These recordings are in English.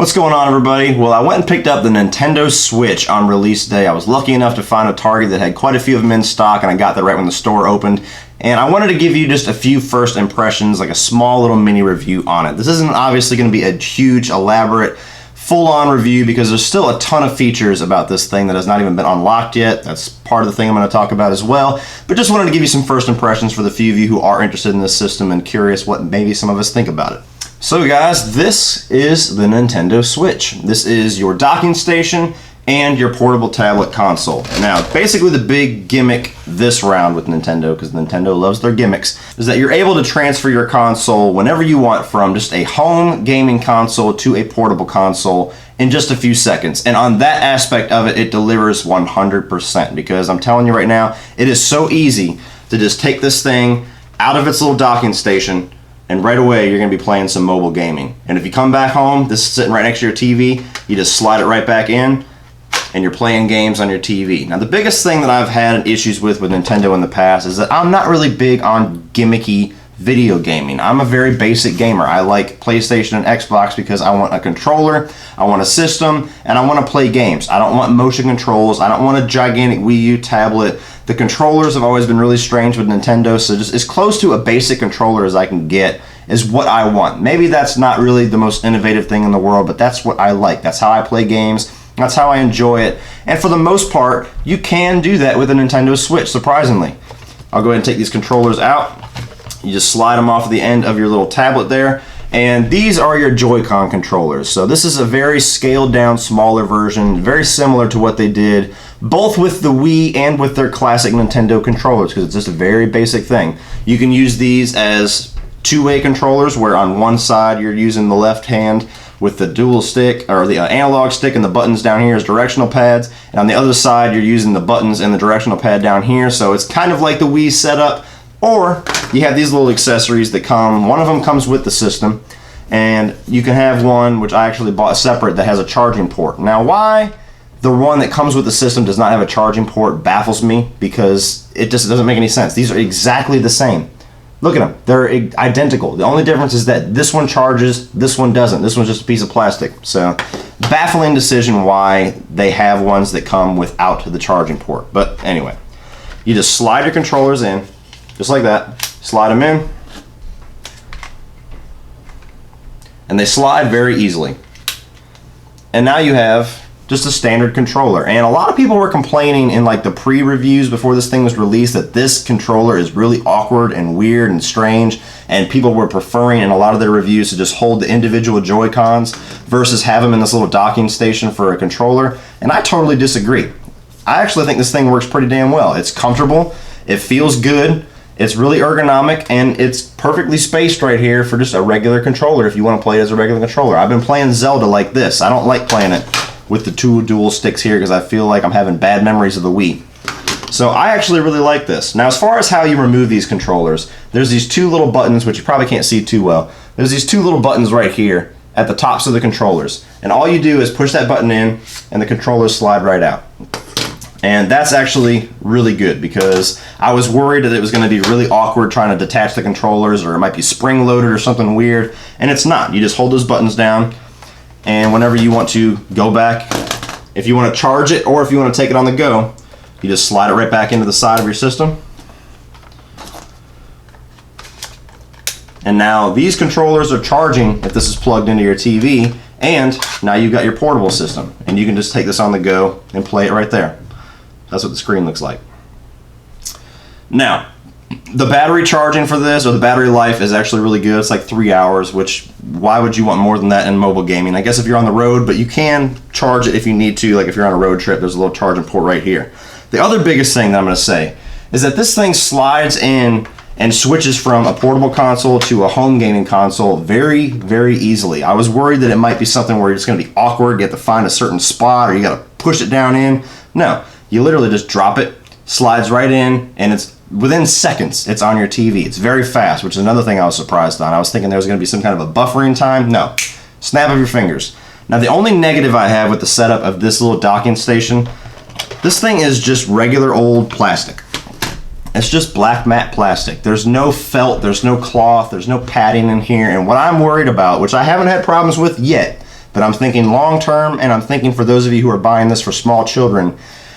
What's going on, everybody? Well, I went and picked up the Nintendo Switch on release day. I was lucky enough to find a Target that had quite a few of them in stock, and I got there right when the store opened. And I wanted to give you just a few first impressions, like a small little mini review on it. This isn't obviously going to be a huge, elaborate, full-on review because there's still a ton of features about this thing that has not even been unlocked yet. That's part of the thing I'm going to talk about as well. But just wanted to give you some first impressions for the few of you who are interested in this system and curious what maybe some of us think about it. So guys, this is the Nintendo Switch. This is your docking station and your portable tablet console. Now, basically the big gimmick this round with Nintendo, because Nintendo loves their gimmicks, is that you're able to transfer your console whenever you want from just a home gaming console to a portable console in just a few seconds. And on that aspect of it, it delivers 100%, because I'm telling you right now, it is so easy to just take this thing out of its little docking station, and right away you're going to be playing some mobile gaming. And if you come back home, this is sitting right next to your TV, you just slide it right back in, and you're playing games on your TV. Now, the biggest thing that I've had issues with Nintendo in the past is that I'm not really big on gimmicky video gaming. I'm a very basic gamer. I like PlayStation and Xbox because I want a controller, I want a system, and I want to play games. I don't want motion controls. I don't want a gigantic Wii U tablet. The controllers have always been really strange with Nintendo, so just as close to a basic controller as I can get is what I want. Maybe that's not really the most innovative thing in the world, but that's what I like. That's how I play games. That's how I enjoy it. And for the most part, you can do that with a Nintendo Switch, surprisingly. I'll go ahead and take these controllers out. You just slide them off the end of your little tablet there. And these are your Joy-Con controllers. So this is a very scaled down, smaller version, very similar to what they did both with the Wii and with their classic Nintendo controllers, because it's just a very basic thing. You can use these as two-way controllers, where on one side you're using the left hand with the dual stick, or the analog stick, and the buttons down here as directional pads, and on the other side you're using the buttons and the directional pad down here. So it's kind of like the Wii setup. Or you have these little accessories that come, one of them comes with the system, and you can have one, which I actually bought separate, that has a charging port. Now, why the one that comes with the system does not have a charging port baffles me, because it just doesn't make any sense. These are exactly the same. Look at them. They're identical. The only difference is that this one charges, this one doesn't. This one's just a piece of plastic. So, baffling decision why they have ones that come without the charging port. But anyway, you just slide your controllers in, just like that. Slide them in. And they slide very easily. And now you have just a standard controller. And a lot of people were complaining in like the pre-reviews before this thing was released that this controller is really awkward and weird and strange, and people were preferring in a lot of their reviews to just hold the individual Joy-Cons versus have them in this little docking station for a controller. And I totally disagree. I actually think this thing works pretty damn well. It's comfortable, it feels good, it's really ergonomic, and it's perfectly spaced right here for just a regular controller if you want to play it as a regular controller. I've been playing Zelda like this. I don't like playing it with the two dual sticks here because I feel like I'm having bad memories of the Wii. So I actually really like this. Now, as far as how you remove these controllers, there's these two little buttons, which you probably can't see too well. There's these two little buttons right here at the tops of the controllers. And all you do is push that button in and the controllers slide right out. And that's actually really good, because I was worried that it was going to be really awkward trying to detach the controllers, or it might be spring loaded or something weird, and it's not. You just hold those buttons down, and whenever you want to go back, if you want to charge it or if you want to take it on the go, you just slide it right back into the side of your system. And now these controllers are charging if this is plugged into your TV, and now you've got your portable system, and you can just take this on the go and play it right there. That's what the screen looks like. Now, the battery charging for this, or the battery life, is actually really good. It's like 3 hours, which, why would you want more than that in mobile gaming? I guess if you're on the road, but you can charge it if you need to. Like if you're on a road trip, there's a little charging port right here. The other biggest thing that I'm going to say is that this thing slides in and switches from a portable console to a home gaming console very, very easily. I was worried that it might be something where it's going to be awkward. You have to find a certain spot, or you got to push it down in. No, you literally just drop it, slides right in, and it's within seconds, it's on your TV. It's very fast, which is another thing I was surprised on. I was thinking there was going to be some kind of a buffering time. No, snap of your fingers. Now, the only negative I have with the setup of this little docking station, this thing is just regular old plastic. It's just black matte plastic. There's no felt, there's no cloth, there's no padding in here. And what I'm worried about, which I haven't had problems with yet, but I'm thinking long term, and I'm thinking for those of you who are buying this for small children,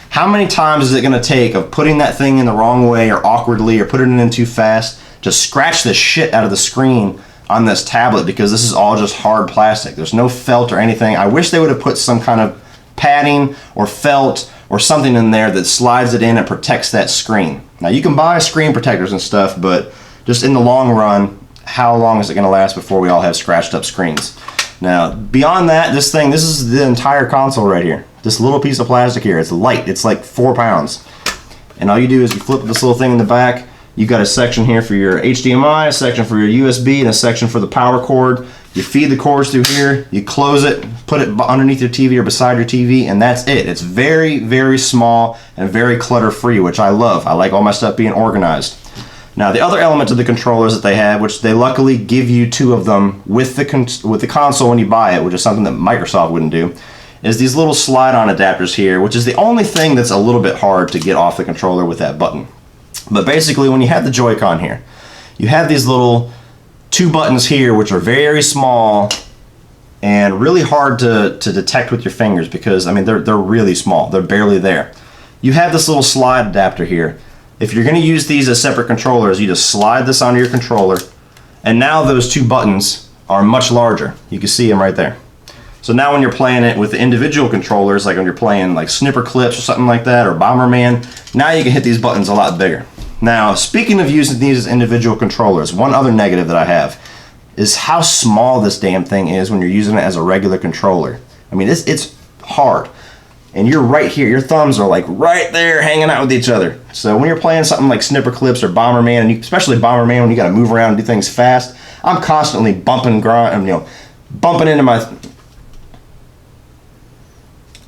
how many times is it going to take of putting that thing in the wrong way or awkwardly or putting it in too fast to scratch the shit out of the screen on this tablet, because this is all just hard plastic. There's no felt or anything. I wish they would have put some kind of padding or felt or something in there that slides it in and protects that screen. Now you can buy screen protectors and stuff, but just in the long run, how long is it going to last before we all have scratched up screens? Now beyond that, this is the entire console right here. This little piece of plastic here, it's light, it's like 4 pounds. And all you do is you flip this little thing in the back. You've got a section here for your HDMI, a section for your USB, and a section for the power cord. You feed the cords through here, you close it, put it underneath your TV or beside your TV, and that's it. It's very, very small and very clutter-free, which I love. I like all my stuff being organized. Now, the other element of the controllers that they have, which they luckily give you 2 of them with the console when you buy it, which is something that Microsoft wouldn't do, is these little slide-on adapters here, which is the only thing that's a little bit hard to get off the controller with that button. But basically, when you have the Joy-Con here, you have these little 2 buttons here, which are very small and really hard to detect with your fingers, because I mean they're really small. They're barely there. You have this little slide adapter here. If you're going to use these as separate controllers, you just slide this onto your controller, and now those 2 buttons are much larger. You can see them right there. So now when you're playing it with the individual controllers, like when you're playing like Snipper Clips or something like that, or Bomberman, now you can hit these buttons a lot bigger. Now, speaking of using these as individual controllers, one other negative that I have is how small this damn thing is when you're using it as a regular controller. I mean, it's hard. And you're right here, your thumbs are like right there hanging out with each other. So when you're playing something like Snipper Clips or Bomberman, and especially Bomberman when you gotta move around and do things fast, I'm constantly bumping into my...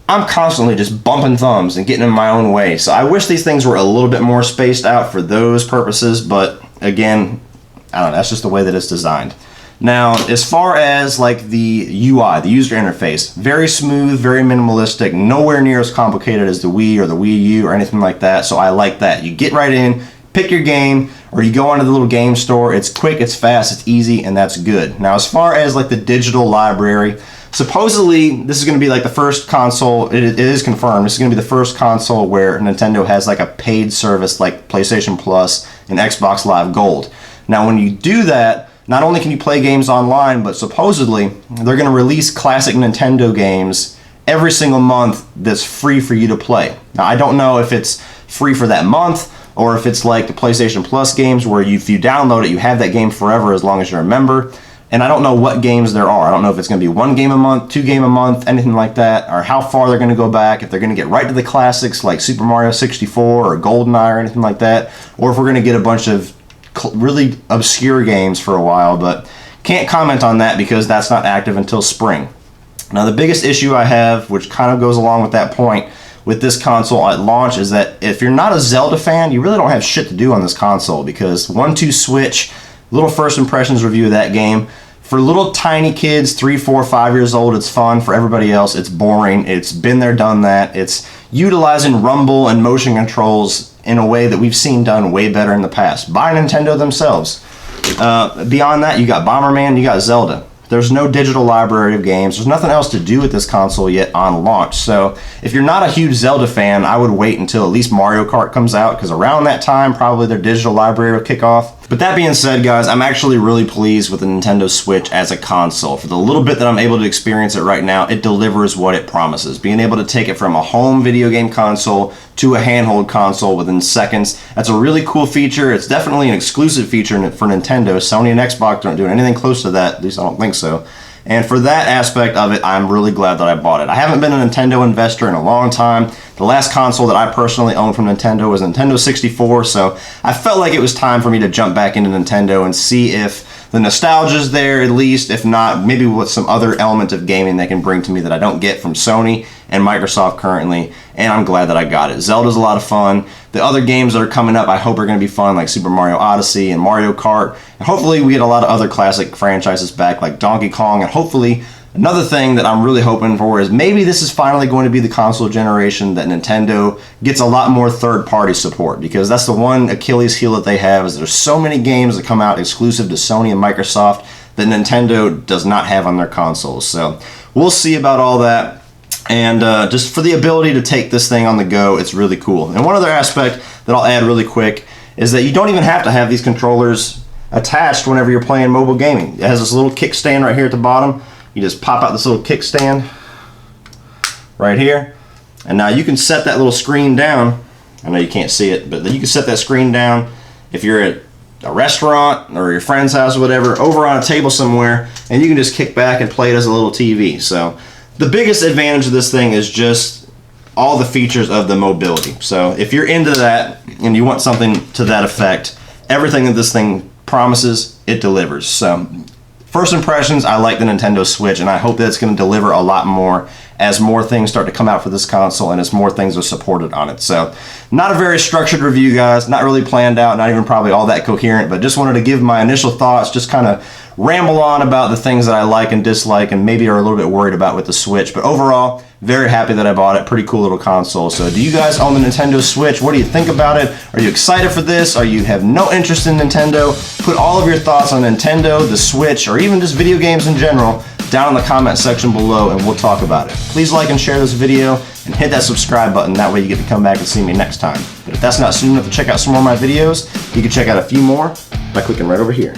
I'm constantly just bumping thumbs and getting in my own way. So I wish these things were a little bit more spaced out for those purposes, but again, I don't know, that's just the way that it's designed. Now, as far as like the UI, the user interface, very smooth, very minimalistic, nowhere near as complicated as the Wii or the Wii U or anything like that, so I like that. You get right in, pick your game, or you go onto the little game store, it's quick, it's fast, it's easy, and that's good. Now, as far as like the digital library, supposedly, this is going to be like the first console, it is confirmed, this is going to be the first console where Nintendo has like a paid service like PlayStation Plus and Xbox Live Gold. Now when you do that, not only can you play games online, but supposedly they're going to release classic Nintendo games every single month that's free for you to play. Now I don't know if it's free for that month, or if it's like the PlayStation Plus games where if you download it, you have that game forever as long as you're a member. And I don't know what games there are. I don't know if it's going to be 1 game a month, 2 game a month, anything like that, or how far they're going to go back, if they're going to get right to the classics like Super Mario 64 or GoldenEye or anything like that, or if we're going to get a bunch of really obscure games for a while, but can't comment on that because that's not active until spring. Now the biggest issue I have, which kind of goes along with that point, with this console at launch is that if you're not a Zelda fan, you really don't have shit to do on this console, because 1-2 switch, little first impressions review of that game. For little tiny kids, 3, 4, 5 years old, it's fun. For everybody else, it's boring. It's been there, done that. It's utilizing rumble and motion controls in a way that we've seen done way better in the past by Nintendo themselves. Beyond that, you got Bomberman, you got Zelda. There's no digital library of games. There's nothing else to do with this console yet on launch. So if you're not a huge Zelda fan, I would wait until at least Mario Kart comes out, because around that time, probably their digital library will kick off. But that being said, guys, I'm actually really pleased with the Nintendo Switch as a console. For the little bit that I'm able to experience it right now, it delivers what it promises. Being able to take it from a home video game console to a handheld console within seconds, that's a really cool feature. It's definitely an exclusive feature for Nintendo. Sony and Xbox aren't doing anything close to that, at least I don't think so. And for that aspect of it, I'm really glad that I bought it. I haven't been a Nintendo investor in a long time. The last console that I personally owned from Nintendo was Nintendo 64, so I felt like it was time for me to jump back into Nintendo and see if the nostalgia's there at least, if not, maybe with some other element of gaming they can bring to me that I don't get from Sony and Microsoft currently, and I'm glad that I got it. Zelda's a lot of fun. The other games that are coming up I hope are going to be fun, like Super Mario Odyssey and Mario Kart. And hopefully we get a lot of other classic franchises back like Donkey Kong, and hopefully another thing that I'm really hoping for is maybe this is finally going to be the console generation that Nintendo gets a lot more third-party support, because that's the one Achilles heel that they have, is there's so many games that come out exclusive to Sony and Microsoft that Nintendo does not have on their consoles. So we'll see about all that. And just for the ability to take this thing on the go, it's really cool. And one other aspect that I'll add really quick is that you don't even have to have these controllers attached whenever you're playing mobile gaming. It has this little kickstand right here at the bottom. You just pop out this little kickstand right here. And now you can set that little screen down. I know you can't see it, but you can set that screen down if you're at a restaurant or your friend's house or whatever, over on a table somewhere, and you can just kick back and play it as a little TV. So the biggest advantage of this thing is just all the features of the mobility. So if you're into that and you want something to that effect, everything that this thing promises, it delivers. So first impressions, I like the Nintendo Switch, and I hope that it's going to deliver a lot more as more things start to come out for this console and as more things are supported on it. So not a very structured review, guys, not really planned out, not even probably all that coherent, but just wanted to give my initial thoughts, just kind of ramble on about the things that I like and dislike and maybe are a little bit worried about with the Switch. But overall, very happy that I bought it. Pretty cool little console. So do you guys own the Nintendo Switch? What do you think about it? Are you excited for this? Or you have no interest in Nintendo? Put all of your thoughts on Nintendo, the Switch, or even just video games in general down in the comment section below, and we'll talk about it. Please like and share this video and hit that subscribe button. That way you get to come back and see me next time. But if that's not soon enough to check out some more of my videos, you can check out a few more by clicking right over here.